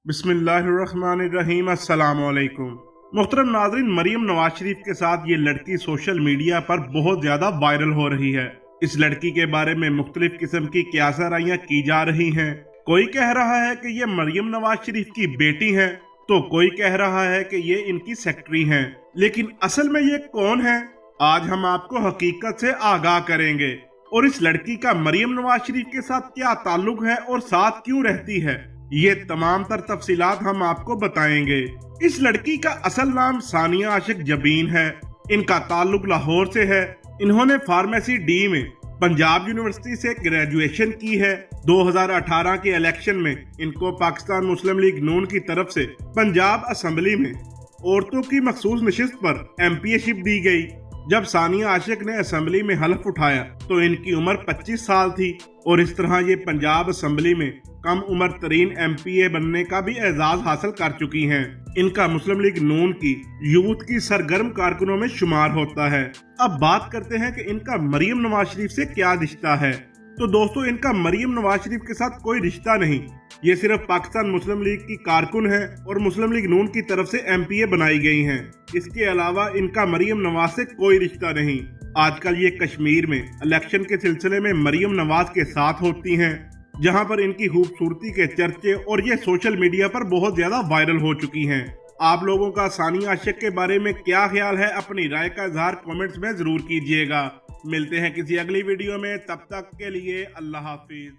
बिस्मिल्लाहिर्रहमानिर्रहीम। अस्सलाम वालेकुम। मोहतरम नाज़रीन, मरियम नवाज शरीफ के साथ ये लड़की सोशल मीडिया पर बहुत ज़्यादा वायरल हो रही है। इस लड़की के बारे में मुख्तलिफ किस्म की क्यासाराइयाँ की जा रही हैं। कोई कह रहा है कि ये मरियम नवाज शरीफ की बेटी हैं, तो कोई कह रहा है कि ये इनकी सेक्रेटरी हैं। लेकिन असल में ये कौन है, आज हम आपको हकीकत से आगाह करेंगे। और इस लड़की का मरियम नवाज शरीफ के साथ क्या ताल्लुक है और साथ क्यों रहती है, ये तमाम तर तफसीलात हम आपको बताएंगे। इस लड़की का असल नाम सानिया आशिक जबीन है। इनका ताल्लुक लाहौर से है। इन्होंने फार्मेसी डी में पंजाब यूनिवर्सिटी से ग्रेजुएशन की है। 2018 के इलेक्शन में इनको पाकिस्तान मुस्लिम लीग नून की तरफ से पंजाब असम्बली में औरतों की मखसूस नशिस्त पर एमपीए दी गई। जब सानिया आशिक ने असम्बली में हलफ उठाया तो इनकी उम्र 25 साल थी और इस तरह ये पंजाब असम्बली में कम उम्र तरीन एमपीए बनने का भी एजाज हासिल कर चुकी हैं। इनका मुस्लिम लीग नून की यूथ की सरगर्म कारकुनों में शुमार होता है। अब बात करते हैं कि इनका मरियम नवाज शरीफ से क्या रिश्ता है। तो दोस्तों, इनका मरियम नवाज शरीफ के साथ कोई रिश्ता नहीं। ये सिर्फ पाकिस्तान मुस्लिम लीग की कारकुन है और मुस्लिम लीग नून की तरफ से एमपीए बनाई गई हैं। इसके अलावा इनका मरियम नवाज से कोई रिश्ता नहीं। आजकल ये कश्मीर में इलेक्शन के सिलसिले में मरियम नवाज के साथ होती हैं, जहां पर इनकी खूबसूरती के चर्चे और ये सोशल मीडिया पर बहुत ज्यादा वायरल हो चुकी हैं। आप लोगों का सानिया आशिक के बारे में क्या ख्याल है, अपनी राय का इजहार कमेंट्स में जरूर कीजिएगा। मिलते हैं किसी अगली वीडियो में, तब तक के लिए अल्लाह हाफिज।